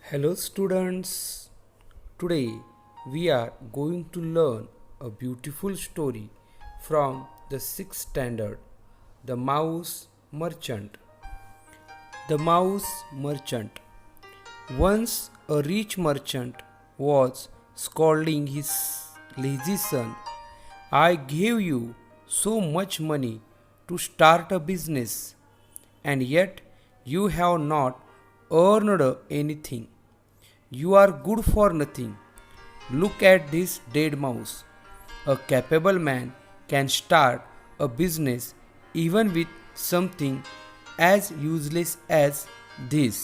Hello, students. Today we are going to learn a beautiful story from the sixth standard The Mouse Merchant. The Mouse Merchant. Once a rich merchant was scolding his lazy son. I gave you so much money to start a business, and yet you have not earned anything. You are good for nothing. Look at this dead mouse. A capable man can start a business even with something as useless as this.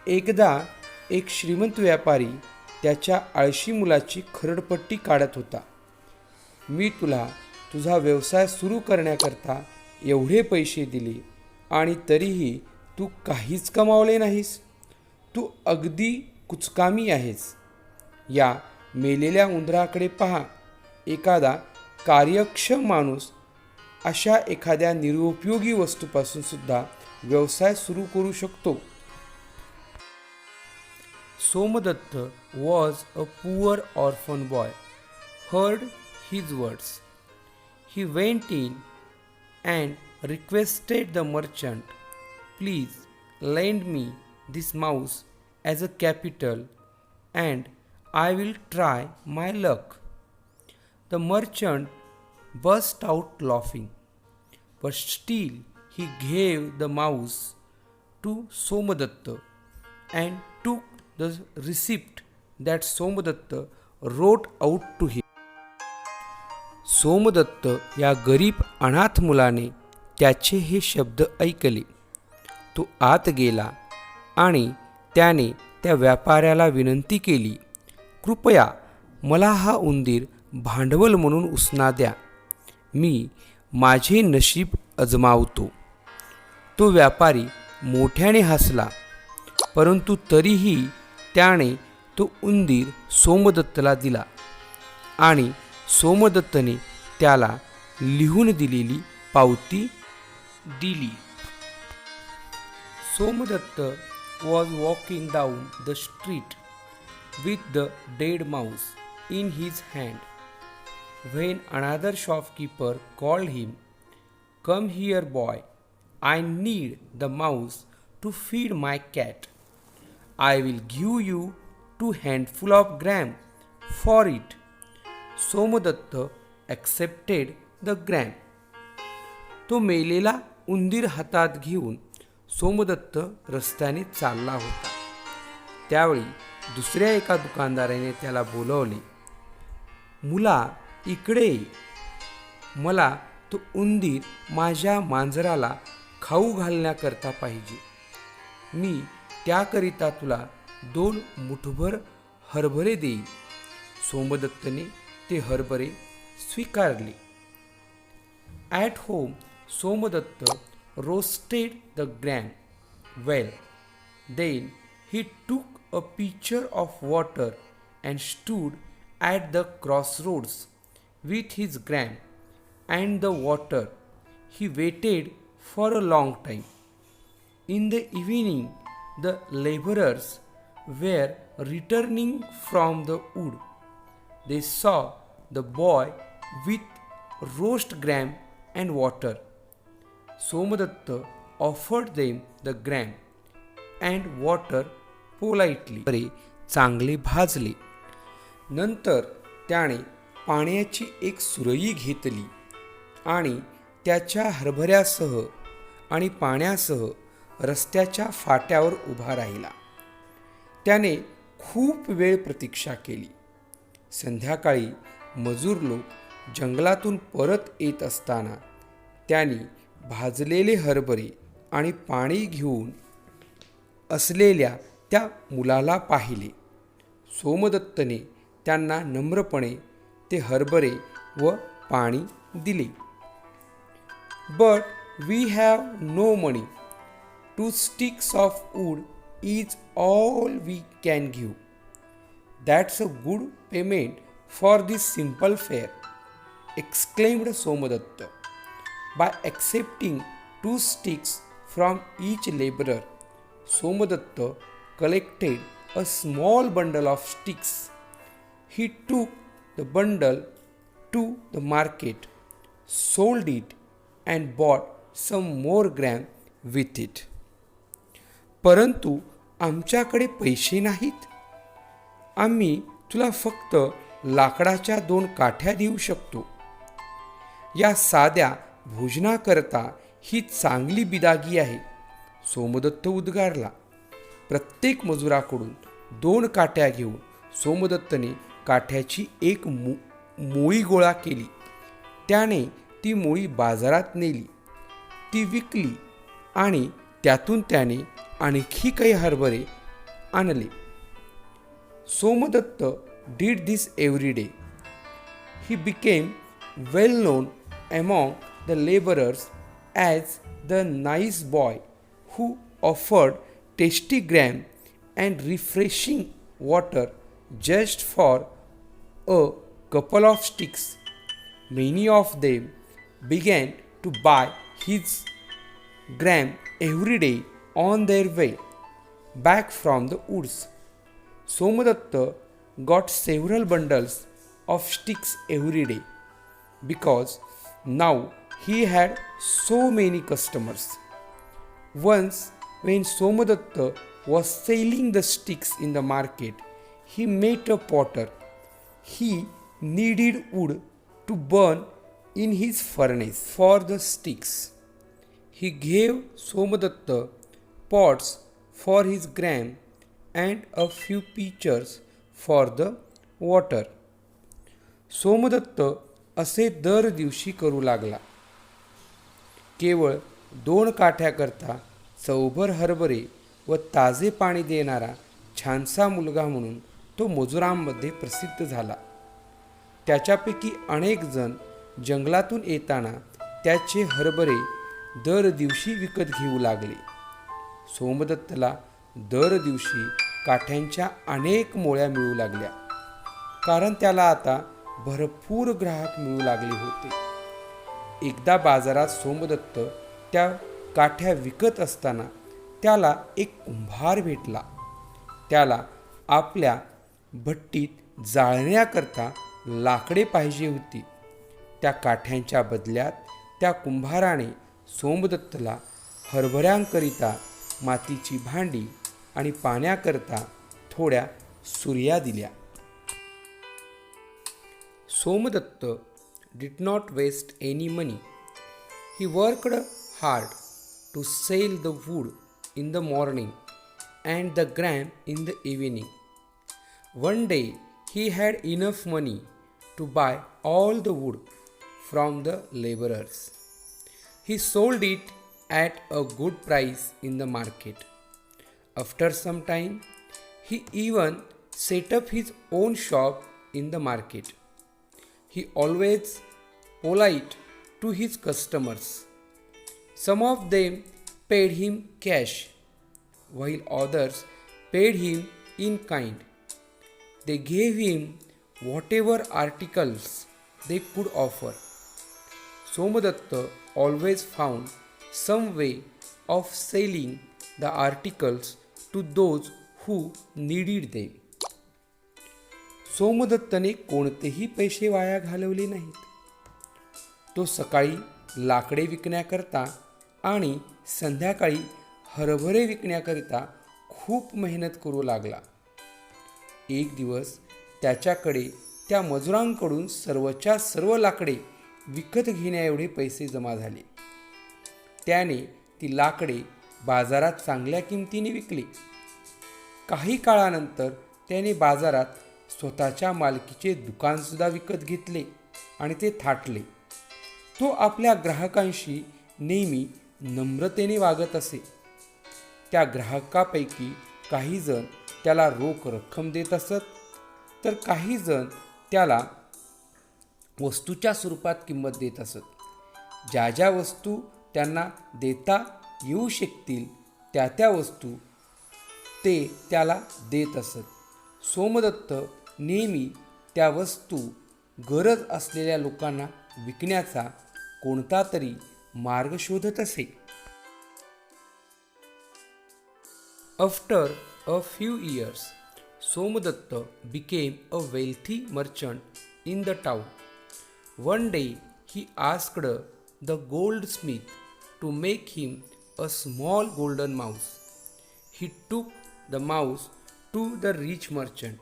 एकदा एक श्रीमंत व्यापारी त्याच्या आळशी मुलाची खरडपट्टी काढत होता. मी तुला तुझा व्यवसाय सुरू करण्याकरता एवढे पैसे दिले आणि तरीही तू काहीच कमावले नाहीस. तू अगदी कुचकामी आहेस. या मेलेल्या उंदराकडे पहा. एखादा कार्यक्षम माणूस अशा एखाद्या निरुपयोगी वस्तूपासून सुद्धा व्यवसाय सुरू करू शकतो. Somadatta was a poor orphan boy. Heard his words. He went in and requested the merchant, please lend me this mouse as a capital and I will try my luck. The merchant burst out laughing, but still he gave the mouse to Somadatta and took the receipt that Somadatta wrote out to him. Somdatt या गरीब अनाथ मुलाने त्याचे हे शब्द ऐकले. तो आत गेला आणि त्याने त्या व्यापाऱ्याला विनंती केली, कृपया मला हा उंदीर भांडवल म्हणून उसना द्या. मी माझे नशीब अजमावतो. तो व्यापारी मोठ्याने हसला, परंतु तरीही त्याने तो उंदीर सोमदत्तला दिला आणि सोमदत्तने त्याला लिहून दिलेली पावती दिली. Somdatt was walking down the street with the dead mouse in his hand when another shopkeeper called him, come here boy, I need the mouse to feed my cat. I will give you 2 handful of gram for it. Somadatta accepted the gram. तो मेलेला उंदीर हातात घेऊन सोमदत्त रस्त्याने चालला होता. त्यावेळी दुसऱ्या एका दुकानदाराने त्याला बोलवले, मुला इकडे ये. मला तो उंदीर माझ्या मांजराला खाऊ घालण्याकरता पाहिजे. मी त्याकरिता तुला 2 मुठभर हरभरे देईन. सोमदत्तने ते हरभरे स्वीकारले. At home, Somadatta roasted the gram well. Then he took a pitcher of water and stood at the crossroads with his gram and the water. He waited for a long time. In the evening, the laborers were returning from the wood. They saw the boy with roast gram and water. Somadatta offered them the gram and water politely. हरभरे चांगले भाजले. नंतर त्याने पाण्याची एक सुरई घेतली आणि त्याच्या हरभऱ्यासह आणि पाण्यासह रस्त्याच्या फाट्यावर उभा राहिला. त्याने खूप वेळ प्रतीक्षा केली. संध्याकाळी मजूर लोक जंगलातून परत येत असताना त्यांनी भाजलेले हरभरे आणि पाणी घेऊन असलेल्या त्या मुलाला पाहिले. सोमदत्तने त्यांना नम्रपणे ते हरभरे व पाणी दिले. But we have no money. 2 sticks of wood is all we can give. That's a good payment for this simple fare, exclaimed Somadatta. By accepting 2 sticks from each laborer, Somadatta collected a small bundle of sticks. He took the bundle to the market, sold it, and bought some more gram with it. परंतु आमच्याकडे पैसे नाहीत. आम्ही तुला फक्त लाकडाच्या 2 काठ्या देऊ शकतो. या साध्या भोजनाकरता ही चांगली बिदागी आहे, सोमदत्त उद्गारला. प्रत्येक मजुराकडून 2 काठ्या घेऊन सोमदत्तने काठ्याची एक मोळी गोळा केली. त्याने ती मोळी बाजारात नेली, ती विकली आणि त्यातून त्याने आणखी काही हरभरे आणले. Somdatt did this every day. He became well known among the laborers as the nice boy who offered tasty gram and refreshing water just for a couple of sticks. Many of them began to buy his gram every day on their way back from the woods. Somadatta got several bundles of sticks every day because now he had so many customers. Once, when Somadatta was selling the sticks in the market, he met a potter. He needed wood to burn in his furnace for the sticks. He gave Somadatta pots for his gram and a few pitchers for the water. Somdatt असे दर दिवशी करू लागला. केवळ 2 काठ्याकरता चौभर हरभरे व ताजे पाणी देणारा छानसा मुलगा म्हणून तो मजुरांमध्ये प्रसिद्ध झाला. त्याच्यापैकी अनेक जण जंगलातून येताना त्याचे हरभरे दर दिवशी विकत घेऊ लागले. सोमदत्तला दर दिवशी काठ्यांच्या अनेक मोळ्या मिळू लागल्या, कारण त्याला आता भरपूर ग्राहक मिळू लागले होते. एकदा बाजारात सोमदत्त त्या काठ्या विकत असताना त्याला एक कुंभार भेटला. त्याला आपल्या भट्टीत जाळण्याकरता लाकडे पाहिजे होती. त्या काठ्यांच्या बदल्यात त्या कुंभाराने सोमदत्तला हरभऱ्यांकरिता मातीची भांडी आणि पाण्याकरता थोड्या सुऱ्या दिल्या. Somdatt did not waste any money. He worked hard to sell the wood in the morning and the gram in the evening. One day he had enough money to buy all the wood from the laborers. He sold it at a good price in the market. After some time, he even set up his own shop in the market. He always polite to his customers. Some of them paid him cash, while others paid him in kind. They gave him whatever articles they could offer. Somadatta always found some way of selling the articles to those who needed them. सोमदत्तने कोणतेही पैसे वाया घालवले नाहीत. तो सकाळी लाकडे विकण्याकरता आणि संध्याकाळी हरभरे विकण्याकरिता खूप मेहनत करू लागला. एक दिवस त्याच्याकडे त्या मजुरांकडून सर्वच्या सर्व लाकडे विकत घेण्याएवढे पैसे जमा झाले. त्याने ती लाकडे बाजारात चांगल्या किमतीने विकली. काही काळानंतर त्याने बाजारात स्वतःच्या मालकीचे दुकानसुद्धा विकत घेतले आणि ते थाटले. तो आपल्या ग्राहकांशी नेहमी नम्रतेने वागत असे. त्या ग्राहकापैकी काही जण त्याला रोख रक्कम देत असत, तर काही जण त्याला वस्तूच्या स्वरूपात किंमत देत असत. ज्या ज्या वस्तू त्यांना देता येऊ शकतील त्या त्या वस्तू ते त्याला देत असत. सोमदत्त नेहमी त्या वस्तू गरज असलेल्या लोकांना विकण्याचा कोणता तरी मार्ग शोधत असे. After a few years, Somadatta became a wealthy merchant in the town. One day, he asked the goldsmith to make him a small golden mouse. He took the mouse to the rich merchant.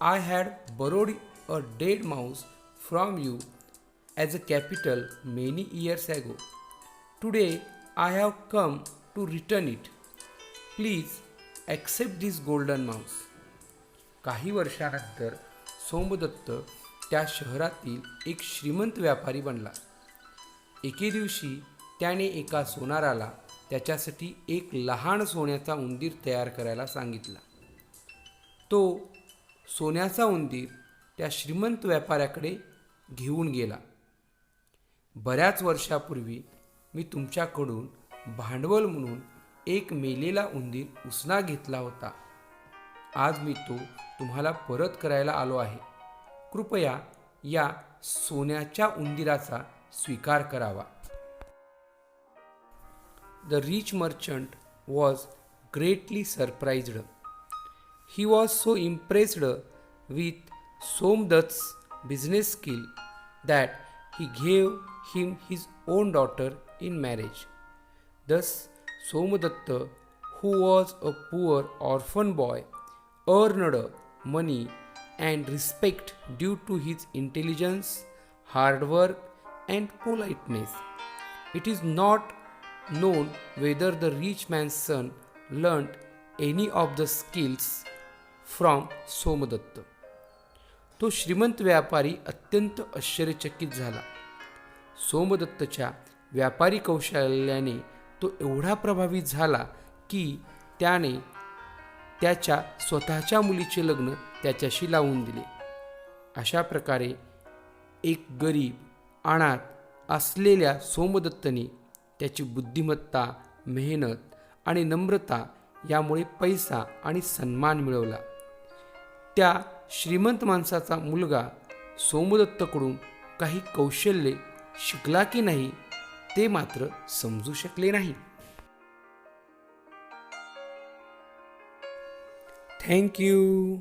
I had borrowed a dead mouse from you as a capital many years ago. Today I have come to return it. Please accept this golden mouse. काही वर्षानंतर सोमदत्त त्या शहरातील एक श्रीमंत व्यापारी बनला. एके दिवशी त्याने एका सोनाराला त्याच्यासाठी एक लहान सोन्याचा उंदीर तयार करायला सांगितला. तो सोन्याचा उंदीर त्या श्रीमंत व्यापाऱ्याकडे घेऊन गेला. बऱ्याच वर्षापूर्वी मी तुमच्याकडून भांडवल म्हणून एक मेलेला उंदीर उसना घेतला होता. आज मी तो तुम्हाला परत करायला आलो आहे. कृपया या सोन्याच्या उंदीराचा स्वीकार करावा. The rich merchant was greatly surprised. He was so impressed with Somdatta's business skill that he gave him his own daughter in marriage. Thus, Somadatta, who was a poor orphan boy, earned money and respect due to his intelligence, hard work, and politeness. It is not known whether the rich man's son learnt any of the skills from Somadatta. तो श्रीमंत व्यापारी अत्यंत आश्चर्यचकित झाला. सोमदत्तच्या व्यापारी कौशल्याने तो एवढा प्रभावित झाला की त्याने त्याच्या स्वतःच्या मुलीचे लग्न त्याच्याशी लावून दिले. अशा प्रकारे एक गरीब अनाथ असलेल्या सोमदत्तने त्याची बुद्धिमत्ता, मेहनत आणि नम्रता यामुळे पैसा आणि सन्मान मिळवला. त्या श्रीमंत माणसाचा मुलगा सोमदत्तकडून काही कौशल्ये शिकला की नाही ते मात्र समजू शकले नाही. Thank you.